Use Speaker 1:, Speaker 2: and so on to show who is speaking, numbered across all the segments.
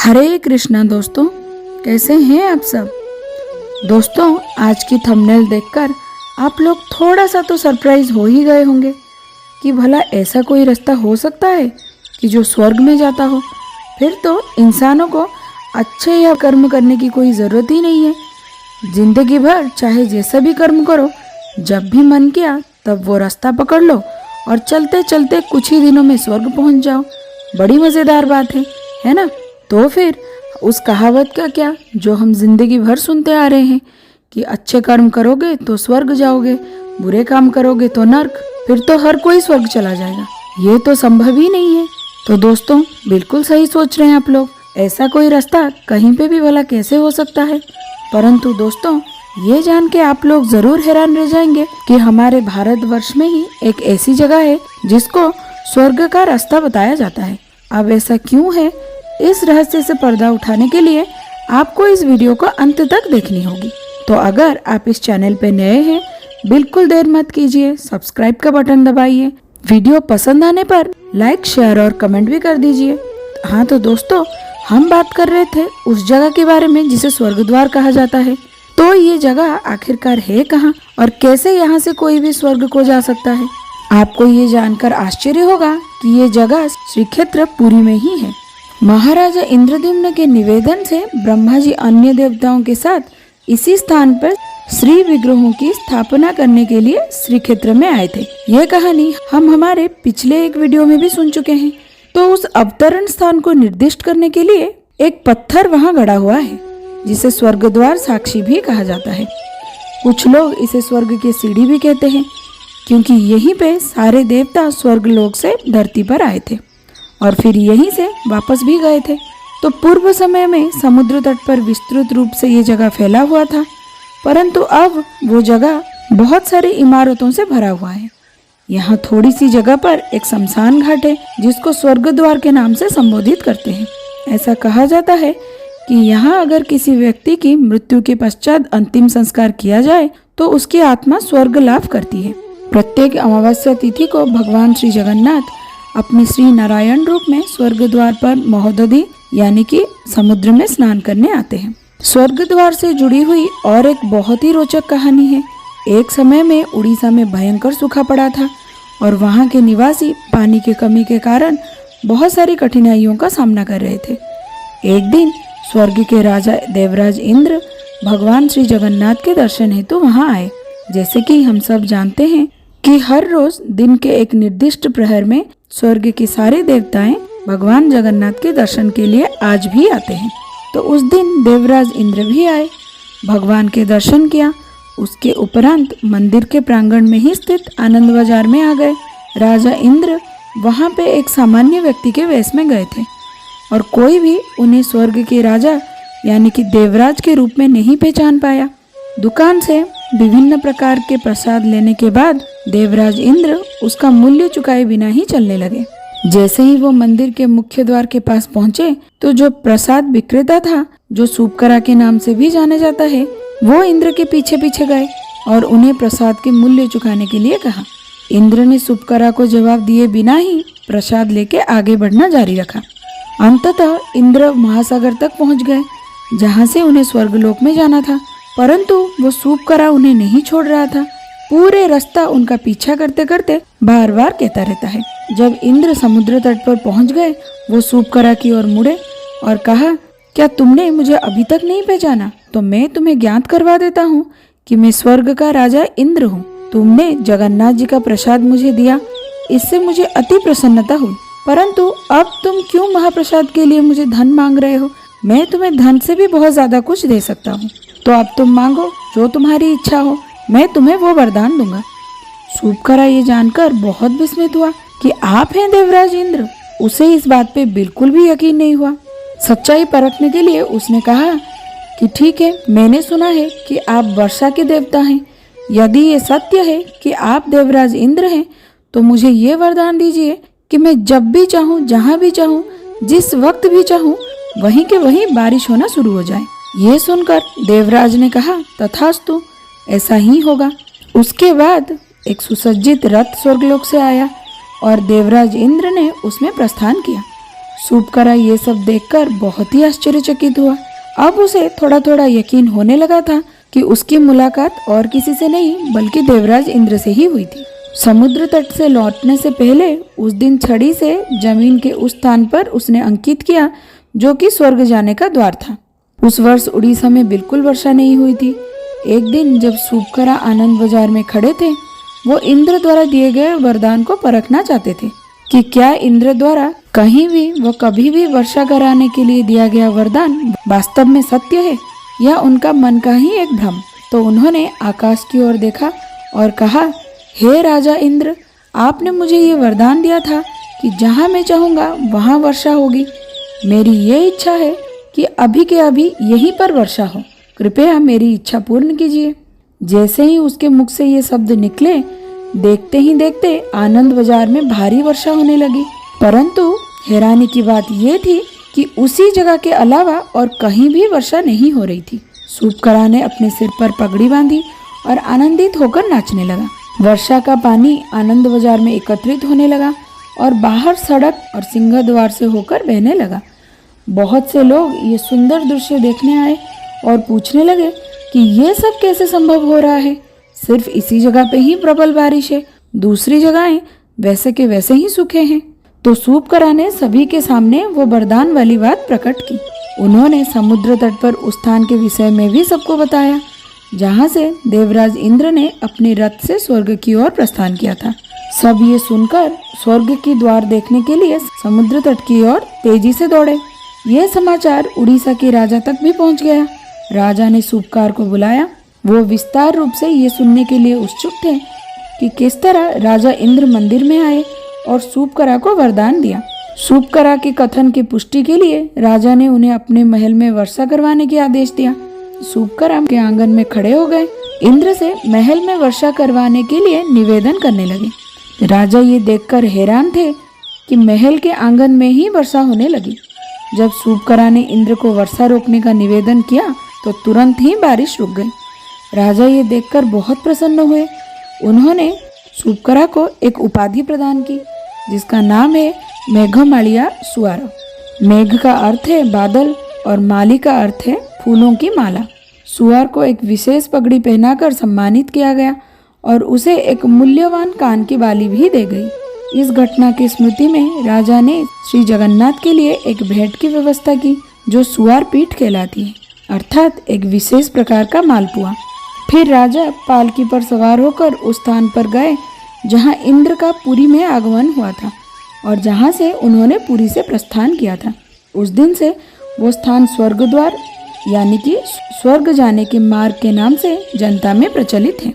Speaker 1: हरे कृष्णा दोस्तों, कैसे हैं आप सब। दोस्तों, आज की थंबनेल देखकर आप लोग थोड़ा सा तो सरप्राइज हो ही गए होंगे कि भला ऐसा कोई रास्ता हो सकता है कि जो स्वर्ग में जाता हो। फिर तो इंसानों को अच्छे या कर्म करने की कोई ज़रूरत ही नहीं है। जिंदगी भर चाहे जैसा भी कर्म करो, जब भी मन किया तब वो रास्ता पकड़ लो और चलते चलते कुछ ही दिनों में स्वर्ग पहुंच जाओ। बड़ी मज़ेदार बात है ना। तो फिर उस कहावत का क्या जो हम जिंदगी भर सुनते आ रहे हैं कि अच्छे कर्म करोगे तो स्वर्ग जाओगे, बुरे काम करोगे तो नर्क। फिर तो हर कोई स्वर्ग चला जाएगा, ये तो संभव ही नहीं है। तो दोस्तों, बिल्कुल सही सोच रहे हैं आप लोग। ऐसा कोई रास्ता कहीं पे भी भला कैसे हो सकता है। परंतु दोस्तों, ये जान के आप लोग जरूर हैरान रह जाएंगे कि हमारे भारतवर्ष में ही एक ऐसी जगह है जिसको स्वर्ग का रास्ता बताया जाता है। अब ऐसा क्यों है, इस रहस्य से पर्दा उठाने के लिए आपको इस वीडियो को अंत तक देखनी होगी। तो अगर आप इस चैनल पे नए हैं, बिल्कुल देर मत कीजिए, सब्सक्राइब का बटन दबाइए। वीडियो पसंद आने पर लाइक, शेयर और कमेंट भी कर दीजिए। हाँ तो दोस्तों, हम बात कर रहे थे उस जगह के बारे में जिसे स्वर्ग द्वार कहा जाता है। तो ये जगह आखिरकार है कहाँ और कैसे यहाँ से कोई भी स्वर्ग को जा सकता है। आपको ये जानकर आश्चर्य होगा कि ये जगह श्रीक्षेत्र पुरी में ही है। महाराजा इंद्रद्युम्न के निवेदन से ब्रह्मा जी अन्य देवताओं के साथ इसी स्थान पर श्री विग्रहों की स्थापना करने के लिए श्रीक्षेत्र में आए थे। यह कहानी हम हमारे पिछले एक वीडियो में भी सुन चुके हैं। तो उस अवतरण स्थान को निर्दिष्ट करने के लिए एक पत्थर वहां गड़ा हुआ है जिसे स्वर्ग द्वार साक्षी भी कहा जाता है। कुछ लोग इसे स्वर्ग की सीढ़ी भी कहते हैं क्योंकि यहीं पे सारे देवता स्वर्ग लोक से धरती पर आए थे और फिर यहीं से वापस भी गए थे। तो पूर्व समय में समुद्र तट पर विस्तृत रूप से ये जगह फैला हुआ था, परंतु अब वो जगह बहुत सारी इमारतों से भरा हुआ है। यहाँ थोड़ी सी जगह पर एक शमशान घाट है जिसको स्वर्ग द्वार के नाम से संबोधित करते हैं। ऐसा कहा जाता है कि यहाँ अगर किसी व्यक्ति की मृत्यु के पश्चात अंतिम संस्कार किया जाए तो उसकी आत्मा स्वर्ग लाभ करती है। प्रत्येक अमावस्या तिथि को भगवान श्री जगन्नाथ अपने श्री नारायण रूप में स्वर्ग द्वार पर महोदधि यानी कि समुद्र में स्नान करने आते हैं। स्वर्ग द्वार से जुड़ी हुई और एक बहुत ही रोचक कहानी है। एक समय में उड़ीसा में भयंकर सूखा पड़ा था और वहां के निवासी पानी की कमी के कारण बहुत सारी कठिनाइयों का सामना कर रहे थे। एक दिन स्वर्ग के राजा देवराज इंद्र भगवान श्री जगन्नाथ के दर्शन हेतु वहां आए। जैसे कि हम सब जानते हैं कि हर रोज दिन के एक निर्दिष्ट प्रहर में स्वर्ग के सारे देवताएं भगवान जगन्नाथ के दर्शन के लिए आज भी आते हैं। तो उस दिन देवराज इंद्र भी आए, भगवान के दर्शन किया। उसके उपरांत मंदिर के प्रांगण में ही स्थित आनंद बाजार में आ गए। राजा इंद्र वहां पे एक सामान्य व्यक्ति के वेश में गए थे और कोई भी उन्हें स्वर्ग के राजा यानी कि देवराज के रूप में नहीं पहचान पाया। दुकान से विभिन्न प्रकार के प्रसाद लेने के बाद देवराज इंद्र उसका मूल्य चुकाए बिना ही चलने लगे। जैसे ही वो मंदिर के मुख्य द्वार के पास पहुंचे तो जो प्रसाद विक्रेता था, जो सूपकरा के नाम से भी जाना जाता है, वो इंद्र के पीछे पीछे गए और उन्हें प्रसाद के मूल्य चुकाने के लिए कहा। इंद्र ने सूपकरा को जवाब दिए बिना ही प्रसाद लेके आगे बढ़ना जारी रखा। अंततः इंद्र महासागर तक पहुंच गए जहाँ से उन्हें स्वर्गलोक में जाना था, परंतु वो सूपकरा उन्हें नहीं छोड़ रहा था। पूरे रास्ता उनका पीछा करते करते बार बार कहता रहता है। जब इंद्र समुद्र तट पर पहुंच गए, वो सूपकरा की ओर मुड़े और कहा, क्या तुमने मुझे अभी तक नहीं पहचाना? तो मैं तुम्हें ज्ञात करवा देता हूँ कि मैं स्वर्ग का राजा इंद्र हूँ। तुमने जगन्नाथ जी का प्रसाद मुझे दिया, इससे मुझे अति प्रसन्नता हुई, परंतु अब तुम क्यों महाप्रसाद के लिए मुझे धन मांग रहे हो? मैं तुम्हें धन से भी बहुत ज्यादा कुछ दे सकता हूँ, तो अब तुम मांगो, जो तुम्हारी इच्छा हो, मैं तुम्हें वो वरदान दूंगा। सूपकरा ये जानकर बहुत विस्मित हुआ कि आप हैं देवराज इंद्र। उसे इस बात पे बिल्कुल भी यकीन नहीं हुआ। सच्चाई परखने के लिए उसने कहा कि ठीक है, मैंने सुना है कि आप वर्षा के देवता हैं। यदि ये सत्य है कि आप देवराज इंद्र हैं, तो मुझे ये वरदान दीजिए कि मैं जब भी चाहूँ, जहाँ भी चाहूँ, जिस वक्त भी चाहूँ, वहीं के वहीं बारिश होना शुरू हो जाए। ये सुनकर देवराज ने कहा, तथास्तु, ऐसा ही होगा। उसके बाद एक सुसज्जित रथ स्वर्गलोक से आया और देवराज इंद्र ने उसमें प्रस्थान किया। सूपकरा ये सब देखकर बहुत ही आश्चर्यचकित हुआ। अब उसे थोड़ा थोड़ा यकीन होने लगा था कि उसकी मुलाकात और किसी से नहीं बल्कि देवराज इंद्र से ही हुई थी। समुद्र तट से लौटने से पहले उस दिन छड़ी से जमीन के उस स्थान पर उसने अंकित किया जो कि स्वर्ग जाने का द्वार था। उस वर्ष उड़ीसा में बिल्कुल वर्षा नहीं हुई थी। एक दिन जब सूपकरा आनंद बाजार में खड़े थे, वो इंद्र द्वारा दिए गए वरदान को परखना चाहते थे कि क्या इंद्र द्वारा कहीं भी व कभी भी वर्षा कराने के लिए दिया गया वरदान वास्तव में सत्य है या उनका मन का ही एक भ्रम। तो उन्होंने आकाश की ओर देखा और कहा, हे राजा इंद्र, आपने मुझे ये वरदान दिया था कि जहाँ मैं चाहूँगा वहाँ वर्षा होगी। मेरी ये इच्छा है कि अभी के अभी यहीं पर वर्षा हो। कृपया मेरी इच्छा पूर्ण कीजिए। जैसे ही उसके मुख से ये शब्द निकले, देखते ही देखते आनंद बाजार में भारी वर्षा होने लगी। परंतु हैरानी की बात ये थी कि उसी जगह के अलावा और कहीं भी वर्षा नहीं हो रही थी। सूपकरा ने अपने सिर पर पगड़ी बांधी और आनंदित होकर नाचने लगा। वर्षा का पानी आनंद बाजार में एकत्रित होने लगा और बाहर सड़क और सिंह द्वार से होकर बहने लगा। बहुत से लोग ये सुंदर दृश्य देखने आए और पूछने लगे कि ये सब कैसे संभव हो रहा है। सिर्फ इसी जगह पे ही प्रबल बारिश है, दूसरी जगहें वैसे के वैसे ही सूखे हैं। तो सूपकरा ने सभी के सामने वो वरदान वाली बात प्रकट की। उन्होंने समुद्र तट पर उस स्थान के विषय में भी सबको बताया जहाँ से देवराज इंद्र ने अपने रथ से स्वर्ग की ओर प्रस्थान किया था। सब ये सुनकर स्वर्ग की द्वार देखने के लिए समुद्र तट की ओर तेजी से दौड़े। यह समाचार उड़ीसा के राजा तक भी पहुंच गया। राजा ने सूपकार को बुलाया। वो विस्तार रूप से ये सुनने के लिए उत्सुक थे कि किस तरह राजा इंद्र मंदिर में आए और सूपकरा को वरदान दिया। सूपकरा के कथन की पुष्टि के लिए राजा ने उन्हें अपने महल में वर्षा करवाने के आदेश दिया। सूपकरा के आंगन में खड़े हो गए, इंद्र से महल में वर्षा करवाने के लिए निवेदन करने लगे। राजा ये देखकर हैरान थे कि महल के आंगन में ही वर्षा होने लगी। जब सूपकरा ने इंद्र को वर्षा रोकने का निवेदन किया तो तुरंत ही बारिश रुक गई। राजा ये देखकर बहुत प्रसन्न हुए। उन्होंने सूपकरा को एक उपाधि प्रदान की जिसका नाम है मेघमालिया सुआरा। मेघ का अर्थ है बादल और माली का अर्थ है फूलों की माला। सुअर को एक विशेष पगड़ी पहनाकर सम्मानित किया गया और उसे एक मूल्यवान कान की बाली भी दे गई। इस घटना की स्मृति में राजा ने श्री जगन्नाथ के लिए एक भेंट की व्यवस्था की जो सुअर पीठ कहलाती है, अर्थात एक विशेष प्रकार का मालपुआ। फिर राजा पालकी पर सवार होकर उस स्थान पर गए जहां इंद्र का पुरी में आगमन हुआ था और जहां से उन्होंने पुरी से प्रस्थान किया था। उस दिन से वो स्थान स्वर्ग द्वार यानी कि स्वर्ग जाने के मार्ग के नाम से जनता में प्रचलित है।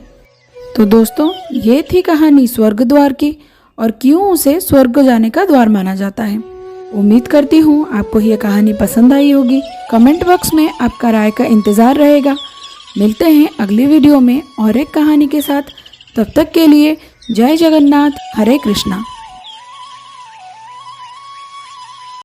Speaker 1: तो दोस्तों, ये थी कहानी स्वर्ग द्वार की और क्यों उसे स्वर्ग जाने का द्वार माना जाता है। उम्मीद करती हूँ आपको ये कहानी पसंद आई होगी। कमेंट बॉक्स में आपका राय का इंतज़ार रहेगा। मिलते हैं अगली वीडियो में और एक कहानी के साथ। तब तक के लिए जय जगन्नाथ, हरे कृष्णा।